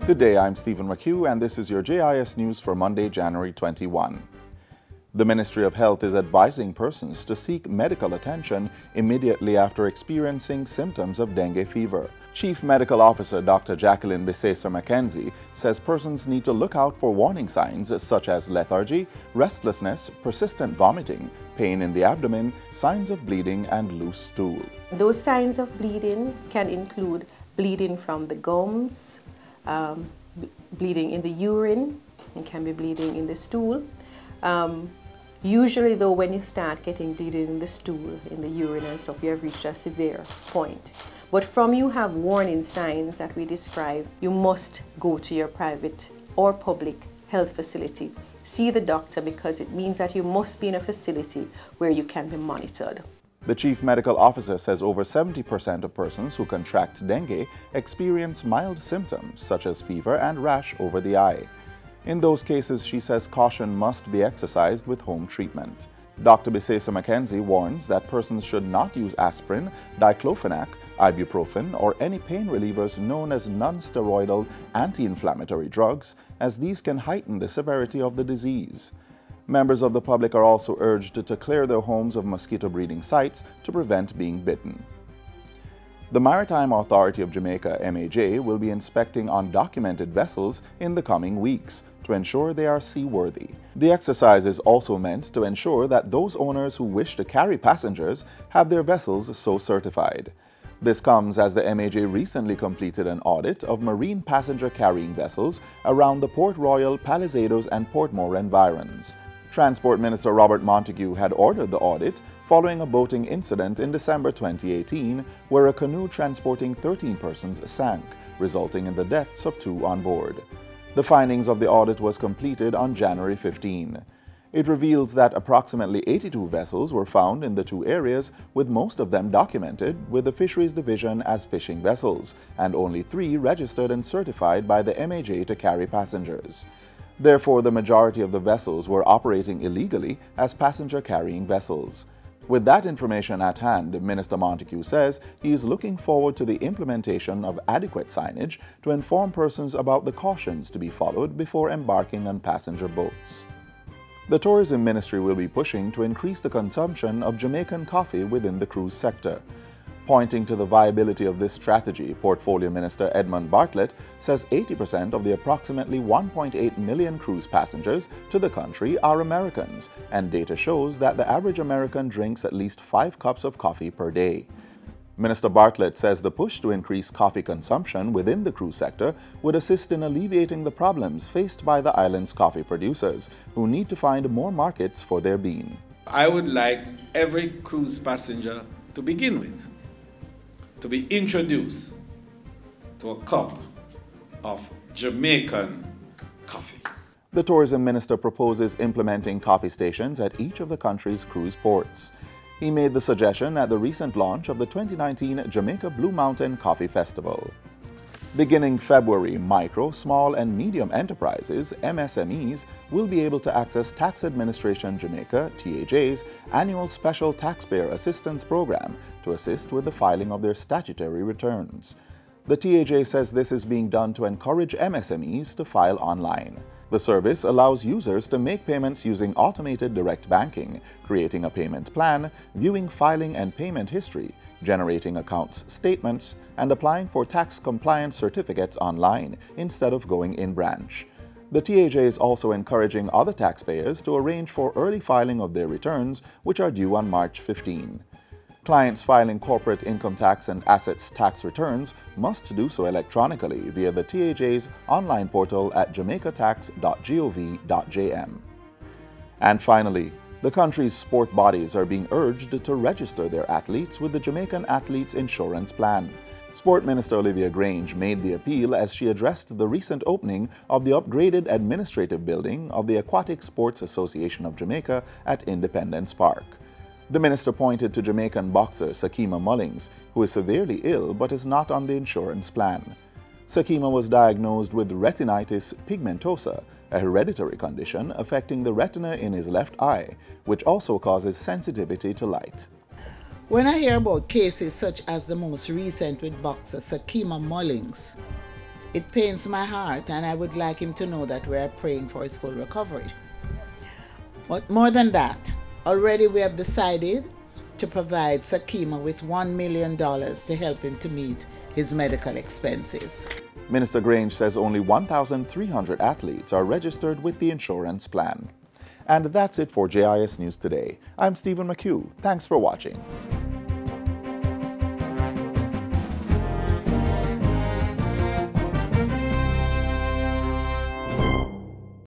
Good day, I'm Stephen McHugh, and this is your JIS News for Monday, January 21. The Ministry of Health is advising persons to seek medical attention immediately after experiencing symptoms of dengue fever. Chief Medical Officer Dr. Jacqueline Bisesa-McKenzie says persons need to look out for warning signs such as lethargy, restlessness, persistent vomiting, pain in the abdomen, signs of bleeding, and loose stool. Those signs of bleeding can include bleeding from the gums, bleeding in the urine, it can be bleeding in the stool. Usually though, when you start getting bleeding in the stool, in the urine and stuff, you have reached a severe point. But from you have warning signs that we describe, you must go to your private or public health facility. See the doctor, because it means that you must be in a facility where you can be monitored. The Chief Medical Officer says over 70% of persons who contract dengue experience mild symptoms such as fever and rash over the eye. In those cases, she says caution must be exercised with home treatment. Dr. Bisesa-McKenzie warns that persons should not use aspirin, diclofenac, ibuprofen, or any pain relievers known as non-steroidal anti-inflammatory drugs, as these can heighten the severity of the disease. Members of the public are also urged to clear their homes of mosquito breeding sites to prevent being bitten. The Maritime Authority of Jamaica, MAJ, will be inspecting undocumented vessels in the coming weeks to ensure they are seaworthy. The exercise is also meant to ensure that those owners who wish to carry passengers have their vessels so certified. This comes as the MAJ recently completed an audit of marine passenger carrying vessels around the Port Royal, Palisadoes, and Portmore environs. Transport Minister Robert Montego had ordered the audit following a boating incident in December 2018 where a canoe transporting 13 persons sank, resulting in the deaths of 2 on board. The findings of the audit was completed on January 15. It reveals that approximately 82 vessels were found in the 2 areas, with most of them documented with the Fisheries Division as fishing vessels, and only 3 registered and certified by the MAJ to carry passengers. Therefore, the majority of the vessels were operating illegally as passenger-carrying vessels. With that information at hand, Minister Montego says he is looking forward to the implementation of adequate signage to inform persons about the cautions to be followed before embarking on passenger boats. The Tourism Ministry will be pushing to increase the consumption of Jamaican coffee within the cruise sector. Pointing to the viability of this strategy, Portfolio Minister Edmund Bartlett says 80% of the approximately 1.8 million cruise passengers to the country are Americans, and data shows that the average American drinks at least 5 cups of coffee per day. Minister Bartlett says the push to increase coffee consumption within the cruise sector would assist in alleviating the problems faced by the island's coffee producers, who need to find more markets for their bean. I would like every cruise passenger to begin with to be introduced to a cup of Jamaican coffee. The tourism minister proposes implementing coffee stations at each of the country's cruise ports. He made the suggestion at the recent launch of the 2019 Jamaica Blue Mountain Coffee Festival. Beginning February, micro, small, and medium enterprises, MSMEs, will be able to access Tax Administration Jamaica, TAJ's, annual Special Taxpayer Assistance Program to assist with the filing of their statutory returns. The TAJ says this is being done to encourage MSMEs to file online. The service allows users to make payments using automated direct banking, creating a payment plan, viewing filing and payment history, generating accounts statements, and applying for tax compliance certificates online instead of going in-branch. The TAJ is also encouraging other taxpayers to arrange for early filing of their returns, which are due on March 15. Clients filing corporate income tax and assets tax returns must do so electronically via the TAJ's online portal at jamaicatax.gov.jm. And finally, the country's sport bodies are being urged to register their athletes with the Jamaican Athletes Insurance Plan. Sport Minister Olivia Grange made the appeal as she addressed the recent opening of the upgraded administrative building of the Aquatic Sports Association of Jamaica at Independence Park. The minister pointed to Jamaican boxer Sakima Mullings, who is severely ill but is not on the insurance plan. Sakima was diagnosed with retinitis pigmentosa, a hereditary condition affecting the retina in his left eye, which also causes sensitivity to light. When I hear about cases such as the most recent with boxer Sakima Mullings, It pains my heart, and I would like him to know that we are praying for his full recovery. But more than that, already we have decided to provide Sakima with $1 million to help him to meet his medical expenses. Minister Grange says only 1,300 athletes are registered with the insurance plan. And that's it for JIS News Today. I'm Stephen McHugh. Thanks for watching.